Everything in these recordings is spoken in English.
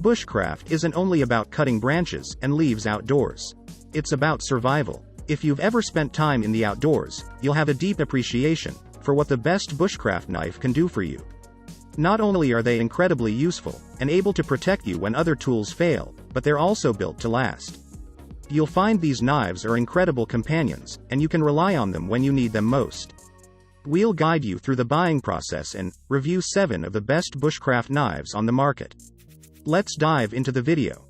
Bushcraft isn't only about cutting branches and leaves outdoors. It's about survival. If you've ever spent time in the outdoors, you'll have a deep appreciation for what the best bushcraft knife can do for you. Not only are they incredibly useful and able to protect you when other tools fail, but they're also built to last. You'll find these knives are incredible companions, and you can rely on them when you need them most. We'll guide you through the buying process and review 7 of the best bushcraft knives on the market. Let's dive into the video.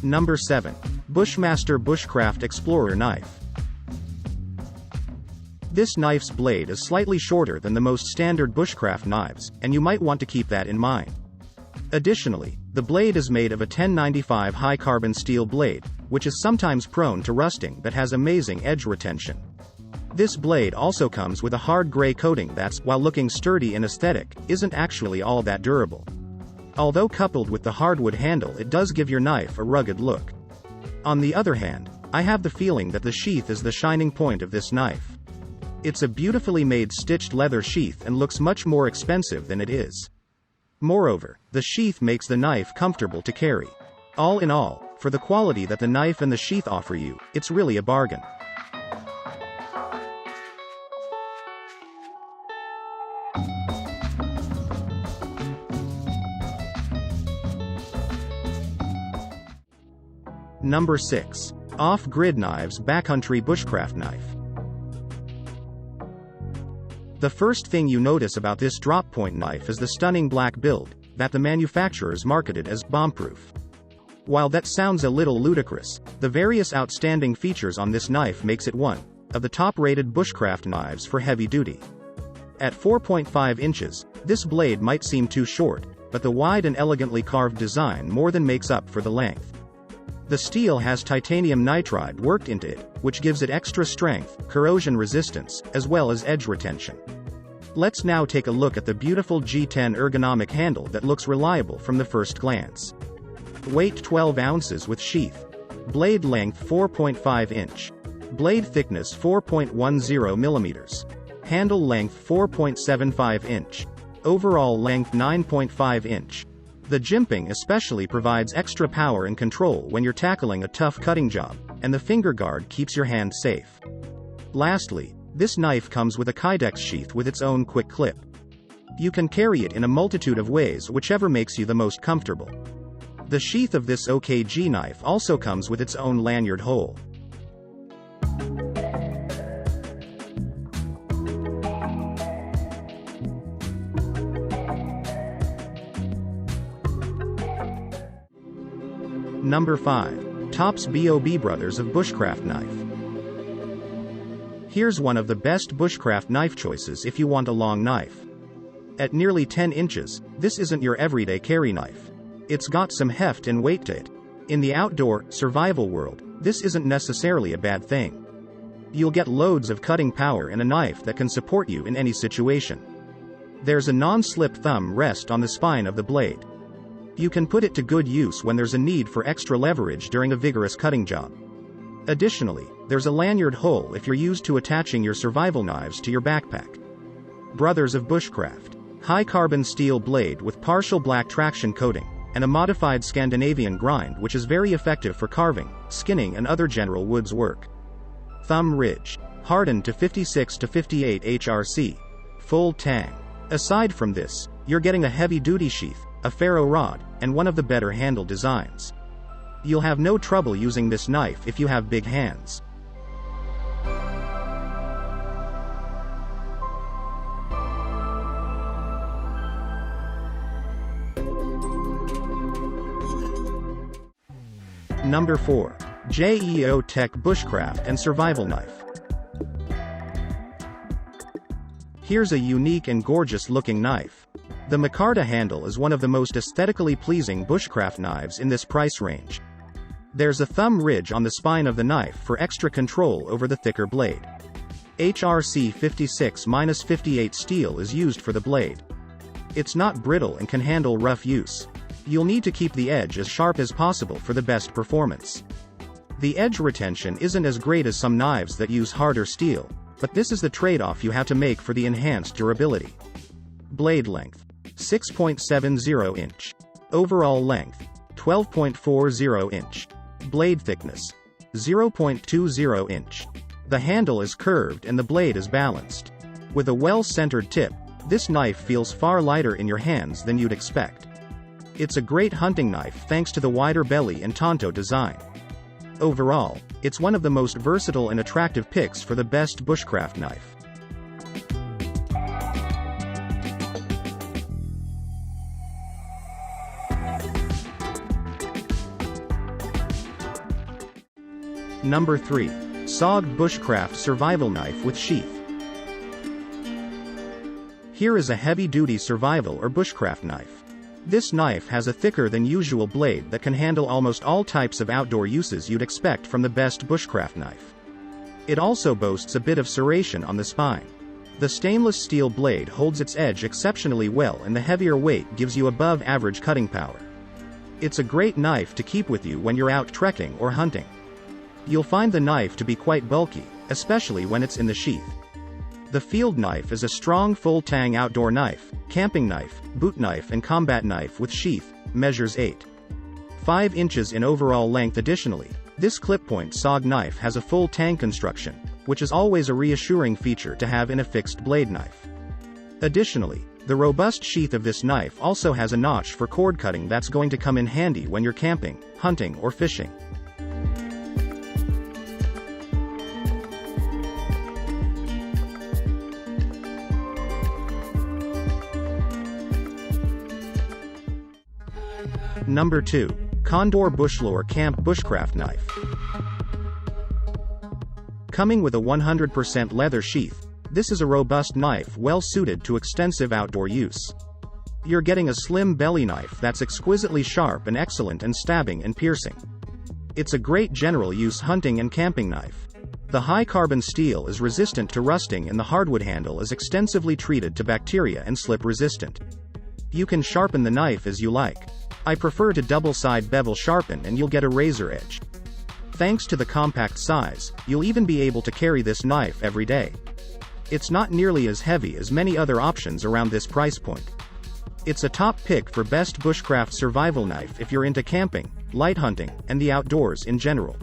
Number 7. Bushmaster Bushcraft Explorer Knife. This knife's blade is slightly shorter than the most standard bushcraft knives, and you might want to keep that in mind. Additionally, the blade is made of a 1095 high-carbon steel blade, which is sometimes prone to rusting but has amazing edge retention. This blade also comes with a hard gray coating that's, while looking sturdy and aesthetic, isn't actually all that durable. Although coupled with the hardwood handle, it does give your knife a rugged look. On the other hand, I have the feeling that the sheath is the shining point of this knife. It's a beautifully made stitched leather sheath and looks much more expensive than it is. Moreover, the sheath makes the knife comfortable to carry. All in all, for the quality that the knife and the sheath offer you, it's really a bargain. Number 6. Off-Grid Knives Backcountry Bushcraft Knife. The first thing you notice about this drop-point knife is the stunning black build that the manufacturers marketed as bomb-proof. While that sounds a little ludicrous, the various outstanding features on this knife makes it one of the top-rated bushcraft knives for heavy duty. At 4.5 inches, this blade might seem too short, but the wide and elegantly carved design more than makes up for the length. The steel has titanium nitride worked into it, which gives it extra strength, corrosion resistance, as well as edge retention. Let's now take a look at the beautiful G10 ergonomic handle that looks reliable from the first glance. Weight 12 ounces with sheath. Blade length 4.5 inch. Blade thickness 4.10 millimeters. Handle length 4.75 inch. Overall length 9.5 inch. The jimping especially provides extra power and control when you're tackling a tough cutting job, and the finger guard keeps your hand safe. Lastly, this knife comes with a Kydex sheath with its own quick clip. You can carry it in a multitude of ways, whichever makes you the most comfortable. The sheath of this OKG knife also comes with its own lanyard hole. Number 5. Tops B.O.B Brothers of Bushcraft Knife. Here's one of the best bushcraft knife choices if you want a long knife. At nearly 10 inches, this isn't your everyday carry knife. It's got some heft and weight to it. In the outdoor, survival world, this isn't necessarily a bad thing. You'll get loads of cutting power and a knife that can support you in any situation. There's a non-slip thumb rest on the spine of the blade. You can put it to good use when there's a need for extra leverage during a vigorous cutting job. Additionally, there's a lanyard hole if you're used to attaching your survival knives to your backpack. Brothers of Bushcraft. High-carbon steel blade with partial black traction coating, and a modified Scandinavian grind which is very effective for carving, skinning and other general woods work. Thumb ridge. Hardened to 56 to 58 HRC. Full tang. Aside from this, you're getting a heavy-duty sheath, a ferro rod, and one of the better handle designs. You'll have no trouble using this knife if you have big hands. Number 4. JEO-TEC Bushcraft and Survival Knife. Here's a unique and gorgeous looking knife. The micarta handle is one of the most aesthetically pleasing bushcraft knives in this price range. There's a thumb ridge on the spine of the knife for extra control over the thicker blade. HRC 56-58 steel is used for the blade. It's not brittle and can handle rough use. You'll need to keep the edge as sharp as possible for the best performance. The edge retention isn't as great as some knives that use harder steel, but this is the trade-off you have to make for the enhanced durability. Blade length: 6.70 inch. Overall length: 12.40 inch. Blade thickness: 0.20 inch. The handle is curved and the blade is balanced. With a well-centered tip, this knife feels far lighter in your hands than you'd expect. It's a great hunting knife thanks to the wider belly and tanto design. Overall, it's one of the most versatile and attractive picks for the best bushcraft knife. Number 3. SOG Bushcraft Survival Knife with Sheath. Here is a heavy-duty survival or bushcraft knife. This knife has a thicker than usual blade that can handle almost all types of outdoor uses you'd expect from the best bushcraft knife. It also boasts a bit of serration on the spine. The stainless steel blade holds its edge exceptionally well and the heavier weight gives you above-average cutting power. It's a great knife to keep with you when you're out trekking or hunting. You'll find the knife to be quite bulky, especially when it's in the sheath. The field knife is a strong full-tang outdoor knife, camping knife, boot knife and combat knife with sheath, measures 8.5 inches in overall length. Additionally, this clip-point SOG knife has a full tang construction, which is always a reassuring feature to have in a fixed blade knife. Additionally, the robust sheath of this knife also has a notch for cord cutting that's going to come in handy when you're camping, hunting or fishing. Number 2. Condor Bushlore Camp Bushcraft Knife. Coming with a 100% leather sheath, this is a robust knife well suited to extensive outdoor use. You're getting a slim belly knife that's exquisitely sharp and excellent in stabbing and piercing. It's a great general use hunting and camping knife. The high carbon steel is resistant to rusting and the hardwood handle is extensively treated to bacteria and slip resistant. You can sharpen the knife as you like. I prefer to double-side bevel sharpen and you'll get a razor edge. Thanks to the compact size, you'll even be able to carry this knife every day. It's not nearly as heavy as many other options around this price point. It's a top pick for best bushcraft survival knife if you're into camping, light hunting, and the outdoors in general.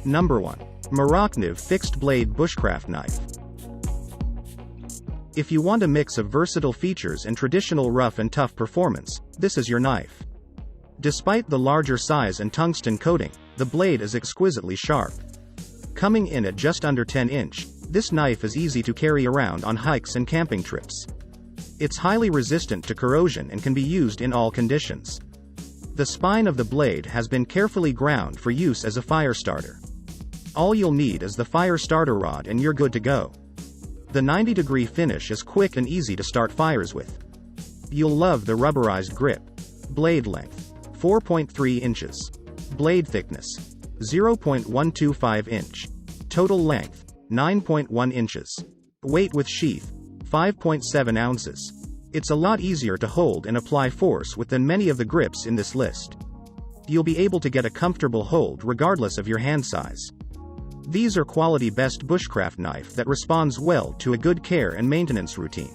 Number 1. Maracniv Fixed Blade Bushcraft Knife. If you want a mix of versatile features and traditional rough and tough performance, this is your knife. Despite the larger size and tungsten coating, the blade is exquisitely sharp. Coming in at just under 10 inch, this knife is easy to carry around on hikes and camping trips. It's highly resistant to corrosion and can be used in all conditions. The spine of the blade has been carefully ground for use as a fire starter. All you'll need is the fire starter rod and you're good to go. The 90-degree finish is quick and easy to start fires with. You'll love the rubberized grip. Blade length: 4.3 inches. Blade thickness: 0.125 inch. Total length: 9.1 inches. Weight with sheath: 5.7 ounces. It's a lot easier to hold and apply force with than many of the grips in this list. You'll be able to get a comfortable hold regardless of your hand size. These are quality best bushcraft knife that responds well to a good care and maintenance routine.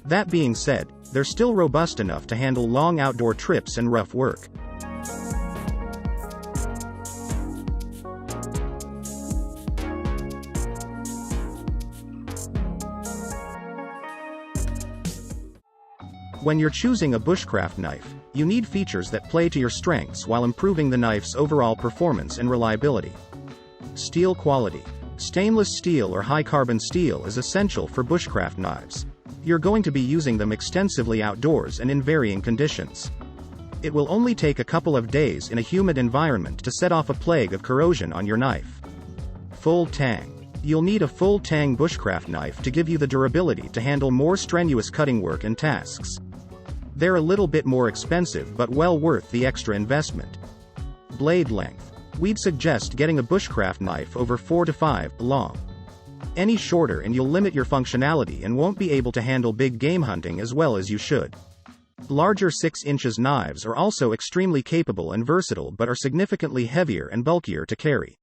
That being said, they're still robust enough to handle long outdoor trips and rough work. When you're choosing a bushcraft knife, you need features that play to your strengths while improving the knife's overall performance and reliability. Steel quality. Stainless steel or high-carbon steel is essential for bushcraft knives. You're going to be using them extensively outdoors and in varying conditions. It will only take a couple of days in a humid environment to set off a plague of corrosion on your knife. Full tang. You'll need a full tang bushcraft knife to give you the durability to handle more strenuous cutting work and tasks. They're a little bit more expensive but well worth the extra investment. Blade length. We'd suggest getting a bushcraft knife over 4 to 5 long. Any shorter and you'll limit your functionality and won't be able to handle big game hunting as well as you should. Larger 6 inches knives are also extremely capable and versatile but are significantly heavier and bulkier to carry.